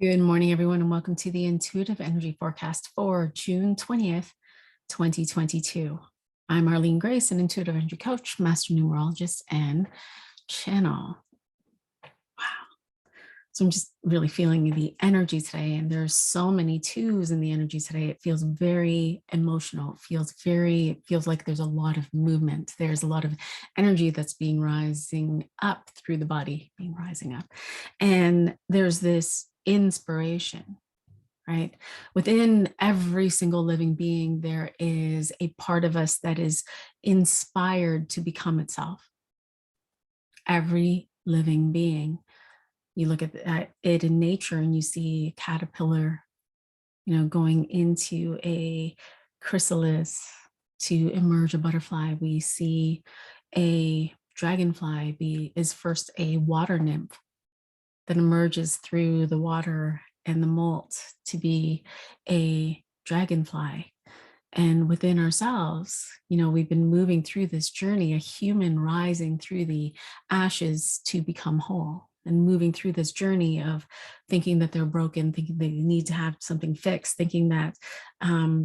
Good morning, everyone, and welcome to the Intuitive Energy Forecast for June 20th, 2022. I'm Arlene Grace, an intuitive energy coach, master numerologist, and channel. Wow. So I'm just really feeling the energy today, and there's so many twos in the energy today. It feels very emotional. It feels like there's a lot of movement. There's a lot of energy that's rising up through the body, rising up. And there's this inspiration, right? Within every single living being, there is a part of us that is inspired to become itself. Every living being. You look at it in nature and you see a caterpillar, going into a chrysalis to emerge a butterfly. We see a dragonfly is first a water nymph that emerges through the water and the molt to be a dragonfly. And within ourselves, we've been moving through this journey, a human rising through the ashes to become whole, and moving through this journey of thinking that they're broken, thinking they need to have something fixed, thinking that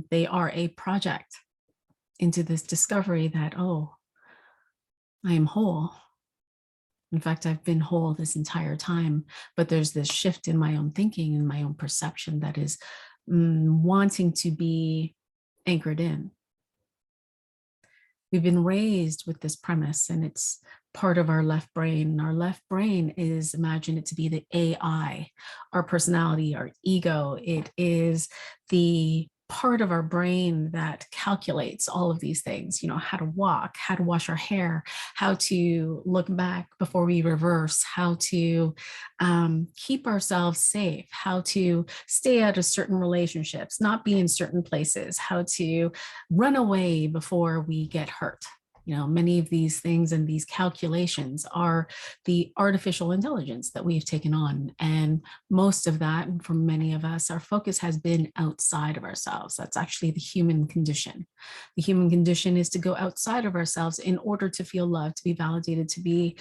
they are a project, into this discovery that, oh, I am whole. In fact, I've been whole this entire time, but there's this shift in my own thinking and my own perception that is wanting to be anchored in. We've been raised with this premise, and it's part of our left brain. Our left brain is, imagine it to be the AI, our personality, our ego. It is the part of our brain that calculates all of these things, how to walk, how to wash our hair, how to look back before we reverse, how to keep ourselves safe, how to stay out of certain relationships, not be in certain places, how to run away before we get hurt. Many of these things and these calculations are the artificial intelligence that we've taken on. And most of that, for many of us, our focus has been outside of ourselves. That's actually the human condition. The human condition is to go outside of ourselves in order to feel loved, to be validated, to be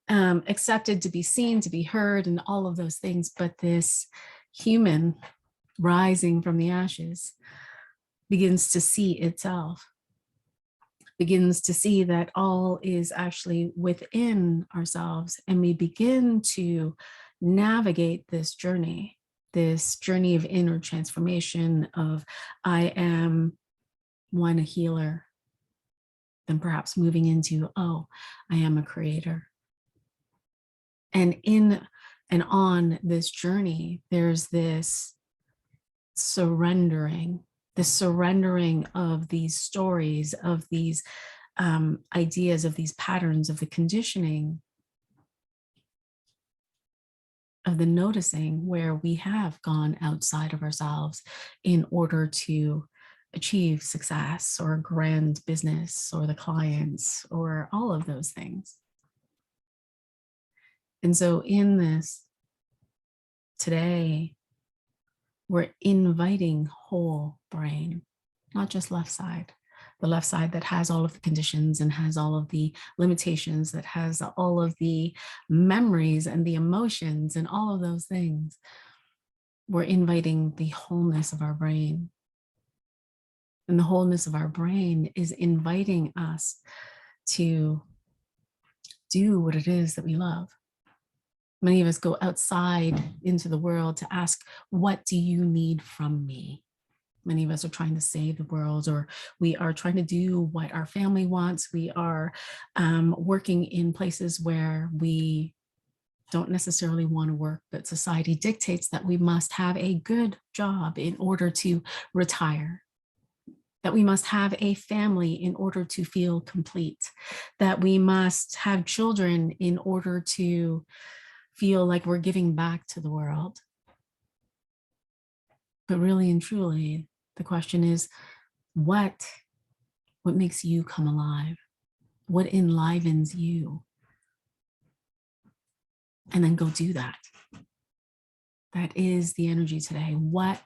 accepted, to be seen, to be heard, and all of those things. But this human rising from the ashes begins to see itself, begins to see that all is actually within ourselves. And we begin to navigate this journey of inner transformation of, I am one, a healer, then perhaps moving into, oh, I am a creator. And in and on this journey, there's this surrendering of these stories, of these ideas, of these patterns, of the conditioning, of the noticing where we have gone outside of ourselves in order to achieve success or grand business or the clients or all of those things. And so in this today, we're inviting whole brain, not just left side. The left side that has all of the conditions and has all of the limitations, that has all of the memories and the emotions and all of those things. We're inviting the wholeness of our brain. And the wholeness of our brain is inviting us to do what it is that we love. Many of us go outside into the world to ask, what do you need from me? Many of us are trying to save the world, or we are trying to do what our family wants. We are working in places where we don't necessarily want to work, but society dictates that we must have a good job in order to retire, that we must have a family in order to feel complete, that we must have children in order to feel like we're giving back to the world. But really and truly, the question is, what makes you come alive? What enlivens you? And then go do that. That is the energy today. What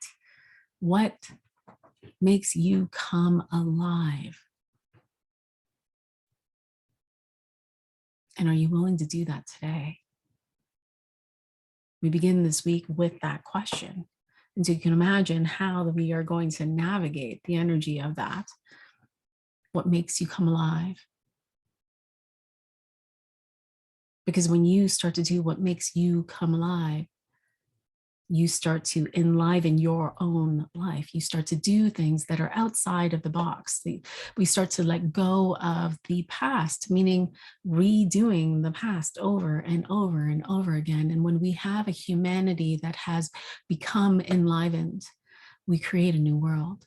makes you come alive? And are you willing to do that today? We begin this week with that question. And so you can imagine how we are going to navigate the energy of that. What makes you come alive? Because when you start to do what makes you come alive, you start to enliven your own life. You start to do things that are outside of the box. We start to let go of the past, meaning redoing the past over and over and over again. And when we have a humanity that has become enlivened, we create a new world.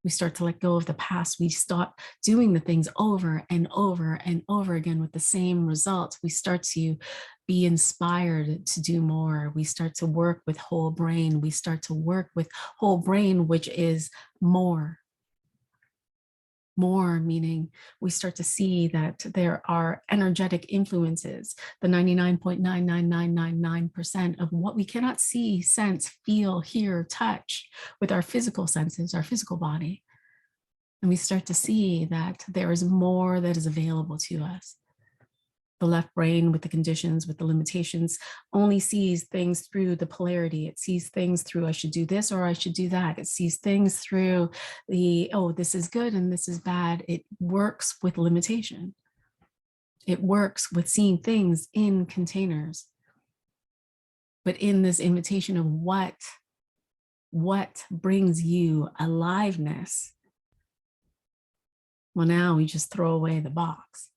We start to let go of the past. We stop doing the things over and over and over again with the same results. We start to be inspired to do more. We start to work with whole brain. We start to work with whole brain, which is more. More meaning we start to see that there are energetic influences, the 99.99999% of what we cannot see, sense, feel, hear, touch with our physical senses, our physical body. And we start to see that there is more that is available to us. The left brain, with the conditions, with the limitations, only sees things through the polarity. It sees things through, I should do this or I should do that. It sees things through the, oh, this is good and this is bad. It works with limitation. It works with seeing things in containers. But in this invitation of what brings you aliveness, well, now we just throw away the box.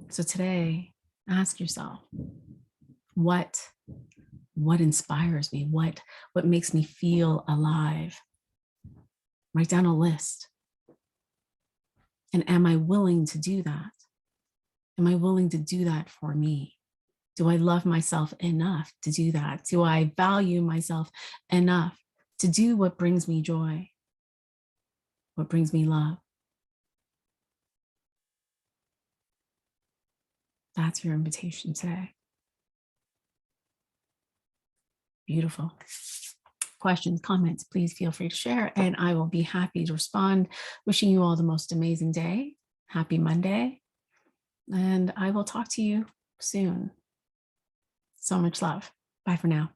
So today, ask yourself, what inspires me? What makes me feel alive? Write down a list. And am I willing to do that? Am I willing to do that for me? Do I love myself enough to do that? Do I value myself enough to do what brings me joy? What brings me love? That's your invitation today. Beautiful. Questions, comments, please feel free to share, and I will be happy to respond. Wishing you all the most amazing day. Happy Monday. And I will talk to you soon. So much love. Bye for now.